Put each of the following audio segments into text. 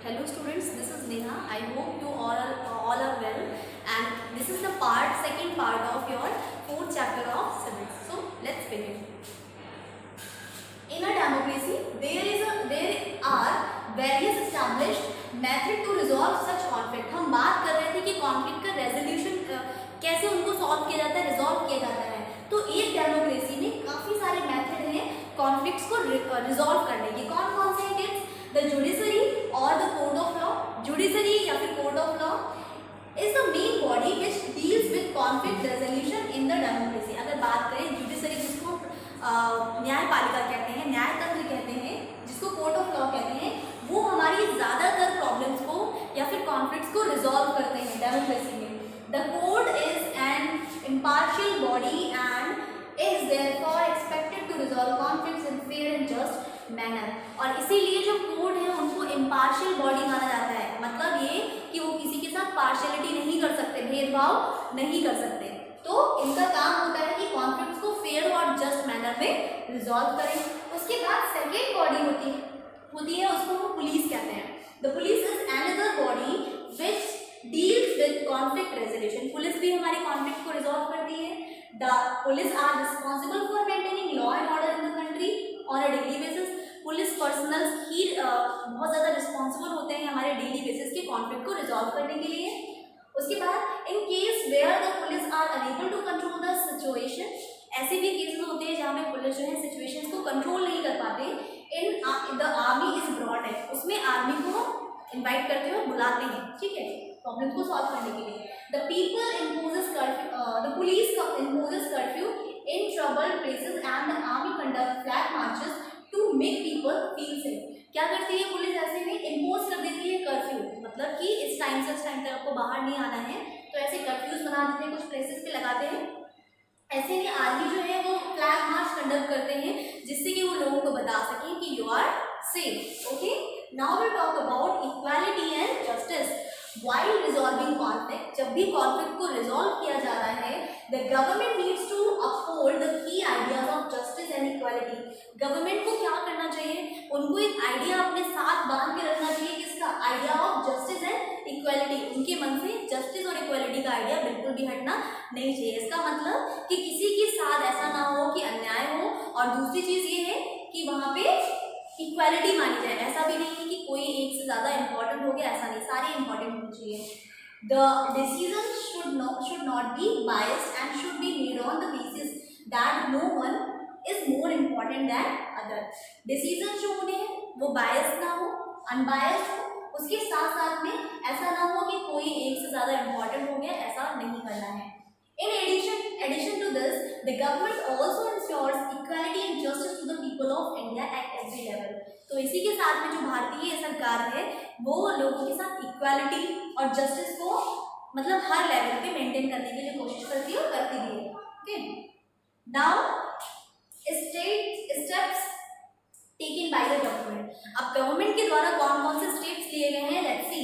Hello students, this is Neha. I hope you all are well, and this is the second part of your fourth chapter of civics. So let's begin. In a democracy, there are various established method to resolve such conflict. हम बात कर रहे थे कि conflict का resolution कैसे उनको solve किया जाता है, resolve किया जाता है. तो एक डेमोक्रेसी में काफ़ी सारे मेथड हैं कॉन्फ्लिक्ट्स को रिजॉल्व करने के. कौन कौन से हैं किड्स? द जुडिशरी और the court of law. Judiciary या फिर court of law is the main body which deals with conflict resolution in the democracy. अगर बात करें जुडिशरी, जिसको न्यायपालिका कहते हैं, न्यायतंत्र कहते हैं, जिसको कोर्ट ऑफ लॉ कहते हैं, वो हमारी ज़्यादातर प्रॉब्लम्स को या फिर कॉन्फ्लिक्ट्स को रिजॉल्व करते हैं डेमोक्रेसी में. The court is an impartial body and is therefore expected to resolve conflicts in fair and just manner. और इसीलिए जो कोर्ट है उनको impartial body माना जाता है. मतलब ये कि वो किसी के साथ partiality नहीं कर सकते, भेदभाव नहीं कर सकते. तो इनका काम होता है कि conflicts को fair और just manner में resolve करें. उसके बाद second body होती है उसको हम पुलिस कहते हैं. The police is another body which deals with conflict resolution. Police भी हमारे कॉन्फ्लिक्ट को रिजॉल्व करती है. The police are responsible for maintaining law and order in the country on a daily basis. Police personnels ही बहुत ज़्यादा responsible होते हैं हमारे डेली बेसिस के कॉन्फ्लिक्ट को रिजॉल्व करने के लिए. उसके बाद in case where the police are unable to control the situation, ऐसे भी केसेस होते हैं जहाँ पे पुलिस जो है सिचुएशंस को कंट्रोल नहीं कर पाते. In the army is brought है, उसमें आर्मी को इन्वाइट करते हैं और बुलाते हैं, ठीक है, प्रॉब्लम को सॉल्व करने के लिए. The people imposes curfew, the police imposes curfew in troubled places and the army conduct flag marches to make people feel safe. क्या करती है पुलिस? ऐसे में इम्पोज कर देती है कर्फ्यू, मतलब कि इस टाइम से इस टाइम तक आपको बाहर नहीं आना है, तो ऐसे कर्फ्यूज बना देते हैं, कुछ प्लेसेस पे लगाते हैं. ऐसे में आर्मी जो है वो फ्लैग मार्च कंडक्ट करते हैं जिससे कि वो लोगों को बता सकें कि you are safe. Okay, now we talk about equality and justice. While resolving conflict, जब भी कॉन्फ्लिक्ट को रिजॉल्व किया जा रहा है, the government needs to uphold the key ideas of justice and equality. Government को क्या करना चाहिए? उनको एक आइडिया अपने साथ बांध के रखना चाहिए, किसका? Idea of justice and equality. उनके मन से जस्टिस और इक्वालिटी का आइडिया बिल्कुल भी हटना नहीं चाहिए. इसका मतलब कि किसी के साथ ऐसा ना हो कि अन्याय हो, और दूसरी चीज ये है कि वहाँ पे इक्वालिटी मानी जाए. ऐसा भी नहीं है कि कोई एक से ज़्यादा इम्पोर्टेंट हो गया, ऐसा नहीं, सारे इम्पोर्टेंट होने चाहिए. The decision should not be biased and should be made on the basis that no one is more important than other. Decision जो होने हैं वो बायस्ड ना हो, अनबायस्ड हो. उसके साथ साथ में ऐसा ना हो कि कोई एक से ज़्यादा इम्पोर्टेंट हो गया, ऐसा नहीं करना है. In addition to this, the government also ensures equality and justice to the people of India at every level. तो इसी के साथ में जो भारतीय सरकार है वो लोगों के साथ इक्वालिटी और जस्टिस को मतलब हर लेवल पे मेंटेन करने की जो कोशिश करती है वो करती भी है. Okay, now steps taken by the government. अब गवर्नमेंट के द्वारा कौन कौन से स्टेप्स लिए गए हैं, let's see.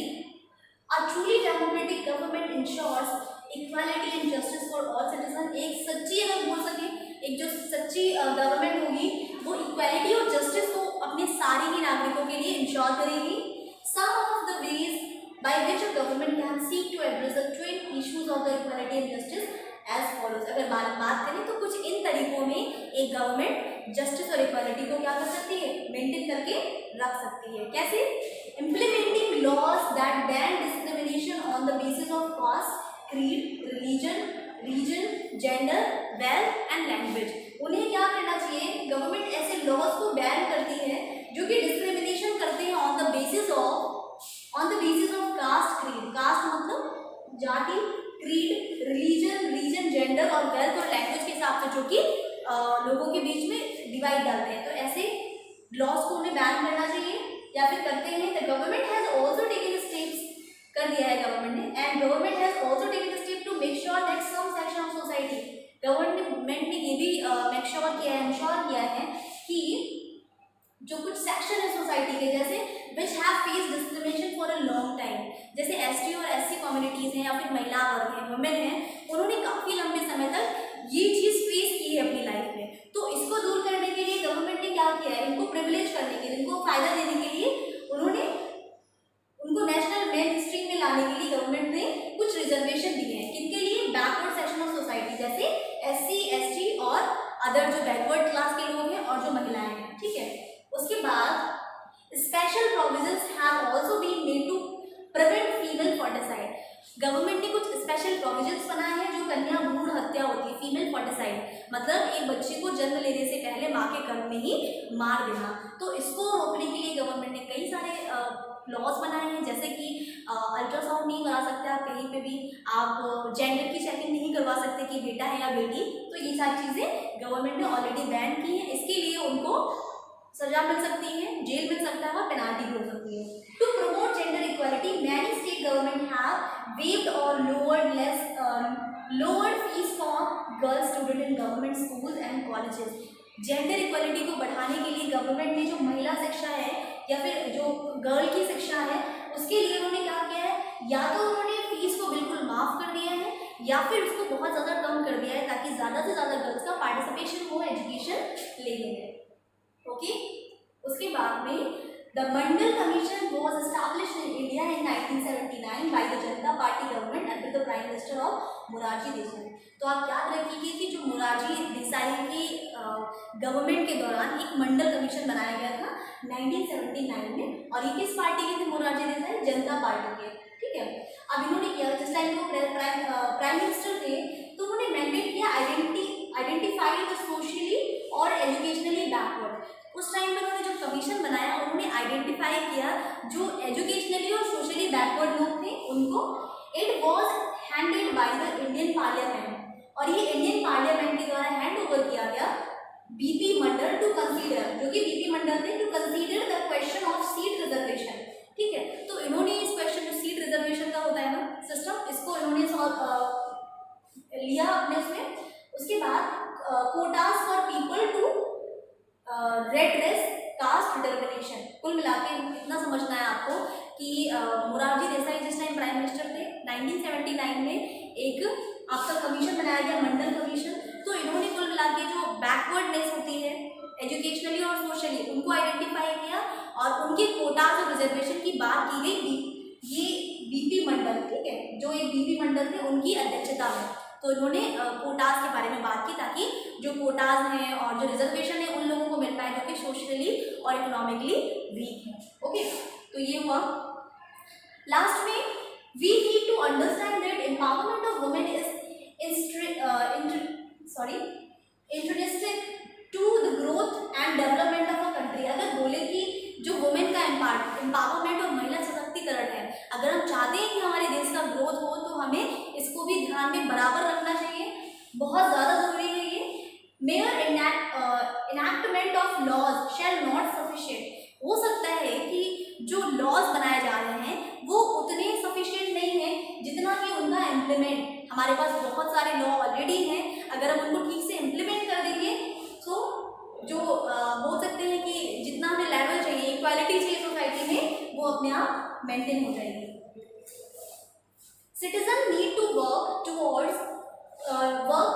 A truly democratic government ensures equality and justice for all citizens. एक सच्ची, अगर बोल सके, एक जो सच्ची गवर्नमेंट होगी वो इक्वालिटी और जस्टिस को अपने सारे ही नागरिकों के लिए इंश्योर करेगी. Some of the ways by which a government can seek to address the twin issues of the equality and justice as follows. अगर बात करें तो कुछ इन तरीकों में एक गवर्नमेंट जस्टिस और इक्वालिटी को क्या कर सकती है, मेंटेन करके रख सकती है. कैसे? Implementing laws that ban discrimination on the basis of caste, creed, region, gender, wealth and language. उन्हें क्या करना चाहिए? गवर्नमेंट ऐसे लॉज को बैन करती है जो कि डिस्क्रिमिनेशन करते हैं on the basis of caste, creed. Caste मतलब जाति, क्रीड, रीजन, जेंडर और वेल्थ और लैंग्वेज के हिसाब से जो कि लोगों के बीच में डिवाइड डालते हैं. तो ऐसे लॉज को उन्हें बैन करना चाहिए या फिर करते हैं. The government has also taken steps, कर दिया है गवर्नमेंट ने, and government has also taken step to make sure that some section of society. Government ने ये भी मेक श्योर किया है, इंश्योर किया है कि जो कुछ सेक्शन है सोसाइटी के, जैसे which have face discrimination for a long time, जैसे एसटी और एससी कम्युनिटीज़ हैं या फिर महिला वर्ग हैं, वुमेन हैं, उन्होंने काफ़ी लंबे समय तक ये चीज़ फेस की है अपनी लाइफ में. तो इसको दूर करने के लिए गवर्नमेंट ने क्या किया है, इनको प्रिविलेज करने के लिए, इनको फ़ायदा देने के लिए उन्होंने फर्टिसाइड, गवर्नमेंट ने कुछ स्पेशल प्रोविजंस बनाए हैं जो कन्या भ्रूण हत्या होती है, फीमेल फर्टिसाइड, मतलब एक बच्ची को जन्म लेने से पहले माँ के गर्भ में ही मार देना। तो इसको रोकने के लिए गवर्नमेंट ने कई सारे लॉज बनाए हैं, जैसे कि अल्ट्रासाउंड नहीं करा सकते आप कहीं पे भी, आप जेंडर की चेकिंग नहीं करवा सकते कि बेटा है या बेटी, तो ये सारी चीज़ें गवर्नमेंट ने ऑलरेडी बैन की हैं। इसके लिए उनको सजा मिल सकती है, जेल मिल सकता है और पेनाल्टी भी हो सकती है। To promote gender equality many state government have waived or lowered fees for girls student in government schools and colleges. Gender equality को बढ़ाने के लिए गवर्नमेंट ने जो महिला शिक्षा है या फिर जो गर्ल की शिक्षा है उसके लिए उन्होंने क्या किया है, या तो उन्होंने फीस को बिल्कुल माफ़ कर दिया है या फिर उसको बहुत ज़्यादा कम कर दिया है ताकि ज़्यादा से ज़्यादा गर्ल्स का पार्टिसिपेशन हो एजुकेशन लेने में। ओके, उसके बाद में the Mandal commission was established in India in 1979 by the Janata party government under the prime minister of Morarji Desai. तो आप याद रखिए कि जो मोरारजी देसाई की गवर्नमेंट के दौरान एक मंडल कमीशन बनाया गया था 1979 में, और ये किस पार्टी के थे मोरारजी देसाई? जनता पार्टी के। ठीक है, अब इन्होंने किया जिस टाइम वो प्राइम मिनिस्टर थे तो उन्होंने मैंडेट किया आइडेंटिफाई द सोशली और एजुकेशनली बैकवर्ड। उस टाइम पर उन्होंने जो कमीशन बनाया उन्होंने आइडेंटिफाई किया जो एजुकेशनली और सोशली बैकवर्ड लोग थे उनको। It was handed by the Indian parliament, और ये इंडियन पार्लियामेंट के द्वारा हैंड ओवर किया गया बीपी मंडल टू कंसीडर, जो कि बीपी मंडल थे, to consider the question of seat reservation. ठीक है, तो इन्होंने इस क्वेश्चन जो सीट रिजर्वेशन का होता है ना सिस्टम, इसको इन्होंने लिया अपने उसमें। उसके बाद quotas for people to redress caste determination. कुल मिलाके इतना समझना है आपको कि मोरारजी देसाई जिस टाइम प्राइम मिनिस्टर थे 1979 में एक आपका कमीशन बनाया गया मंडल कमीशन, तो इन्होंने कुल मिला के जो बैकवर्डनेस होती है एजुकेशनली और सोशली उनको आइडेंटिफाई किया और उनके कोटास और रिजर्वेशन की बात की गई। ये बीपी मंडल, ठीक है, जो एक बीपी मंडल थे उनकी अध्यक्षता में, तो इन्होंने कोटास के बारे में बात की ताकि जो कोटास हैं और जो रिजर्वेशन है उन लोगों को मिल पाए जो कि सोशली और इकोनॉमिकली वीक है। ओके, तो ये हुआ। लास्ट में we need to understand that empowerment of women is intrinsic to the growth and development of a country. अगर बोले कि जो वुमेन का एम्पावरमेंट और महिला सशक्तिकरण है, अगर हम चाहते हैं कि हमारे देश का ग्रोथ हो तो हमें इसको भी ध्यान में बराबर रखना चाहिए, बहुत ज़्यादा जरूरी है ये। Mere enactment of laws shall not sufficient. हो सकता है कि जो लॉज बनाए जा रहे हैं वो उतने सफिशिएंट नहीं है जितना कि उनका इम्प्लीमेंट। हमारे पास बहुत सारे लॉ ऑलरेडी हैं, अगर हम उनको ठीक से इम्प्लीमेंट कर देंगे तो जो बोल सकते हैं कि जितना हमें लेवल चाहिए, इक्वालिटी चाहिए सोसाइटी में, वो अपने आप मेंटेन हो जाएगी। Citizen need to work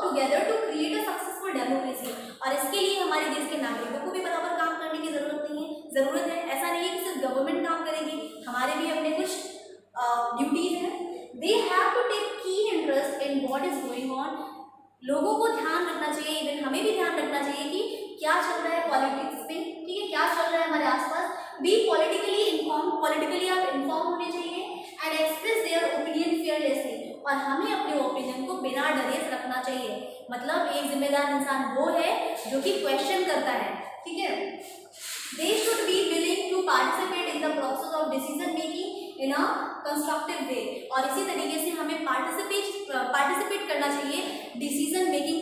together to create a successful democracy. और इसके लिए हमारे देश के नागरिकों को भी बराबर काम करने की ज़रूरत है। ऐसा नहीं है कि सिर्फ गवर्नमेंट काम करेगी, हमारे भी अपने कुछ ड्यूटीज हैं। They have to take keen interest in what is going on. लोगों को ध्यान रखना चाहिए, इवन हमें भी ध्यान रखना चाहिए कि क्या चल रहा है पॉलिटिक्स में, ठीक है, क्या चल रहा है हमारे आसपास। बी पॉलिटिकली इन्फॉर्म, पॉलिटिकली आप इन्फॉर्म होने चाहिए and express their opinion fearlessly. और हमें अपने ओपिनियन को बिना डरे रखना चाहिए। मतलब एक जिम्मेदार इंसान वो है जो कि क्वेश्चन करता है, ठीक है। They should be willing to participate in the process of decision making in a constructive way. और इसी तरीके से हमें पार्टिसिपेट करना चाहिए डिसीजन मेकिंग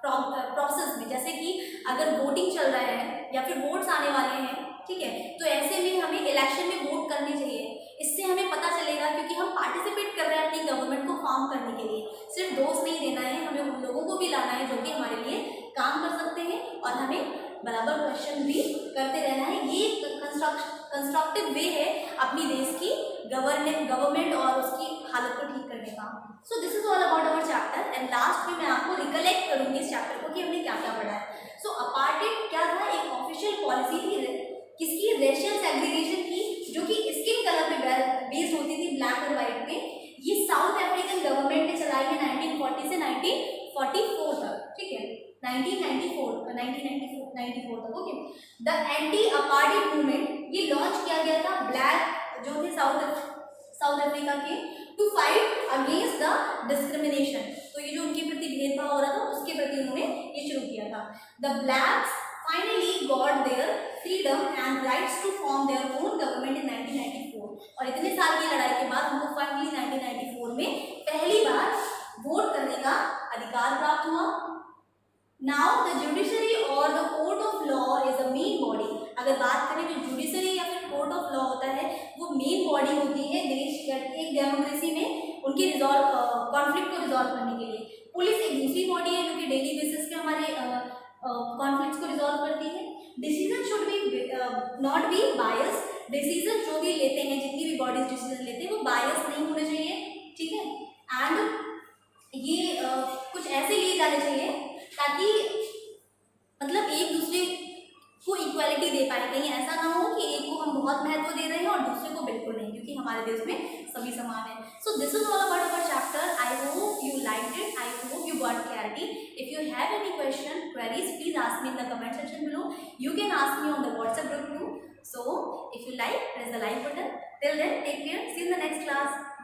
प्रोसेस में। जैसे कि अगर वोटिंग चल रहा है या फिर वोट्स आने वाले हैं, ठीक है, तो ऐसे में हमें इलेक्शन में वोट करनी चाहिए। इससे हमें पता चलेगा, क्योंकि हम पार्टिसिपेट कर रहे हैं अपनी गवर्नमेंट को फॉर्म करने के लिए। सिर्फ दोष नहीं देना है, हमें उन लोगों को भी लाना है जो कि हमारे लिए काम कर सकते हैं और हमें बराबर क्वेश्चन भी करते रहना है। ये कंस्ट्रक्टिव वे है अपनी देश की गवर्नमेंट और उसकी हालत को ठीक करने का। So this is all about our chapter and last में मैं आपको रिकलेक्ट करूंगी इस चैप्टर को कि हमने क्या क्या पढ़ा है। सो अपार्टेड क्या था, एक ऑफिशियल पॉलिसी थी किसकी, रेशियल सेग्रीगेशन की, जो कि स्किन कलर पे बेस्ड होती थी, ब्लैक और व्हाइट में। ये साउथ अफ्रीकन गवर्नमेंट ने चलाई है 1940 से 1944 तक, ठीक है, 1994 तक। Okay, the anti apartheid movement ये लॉन्च किया गया था ब्लैक जो थे साउथ अफ्रीका के, to fight against the discrimination. तो ये जो उनके प्रति भेदभाव हो रहा था उसके प्रति उन्होंने ये शुरू किया था। The blacks finally got their freedom and rights to form their own government in 1994। और इतने साल की लड़ाई के बाद उनको फाइनली 1994 में पहली बार वोट करने का अधिकार प्राप्त हुआ। नाउ द जुडिशरी और the court of law is a main body. अगर बात करें जो जुडिशरी या फिर कोर्ट ऑफ लॉ होता है वो मेन बॉडी होती है देश या एक डेमोक्रेसी में उनके कॉन्फ्लिक्ट को रिजॉल्व करने के लिए। पुलिस एक दूसरी बॉडी है जो कि डेली बेसिस पे हमारे कॉन्फ्लिक्ट्स को रिजॉल्व करती है। Decision should be not be bias. Decision जो भी लेते हैं, जितनी भी बॉडीज डिसीजन लेते हैं वो बायस नहीं होने चाहिए, ठीक है। एंड ये कुछ ऐसे लिए जाने चाहिए ताकि मतलब एक दूसरे को इक्वालिटी दे पाए। कहीं ऐसा ना हो कि एक को हम बहुत महत्व दे रहे हैं और दूसरे को बिल्कुल नहीं, क्योंकि हमारे देश में सभी समान है। So this is all about our chapter. I hope you liked it. I hope you got clarity. If you have any question, queries, please ask me in the comment section below. You can ask me on the WhatsApp group too. So, if you like, press the like button. Till then, take care. See you in the next class.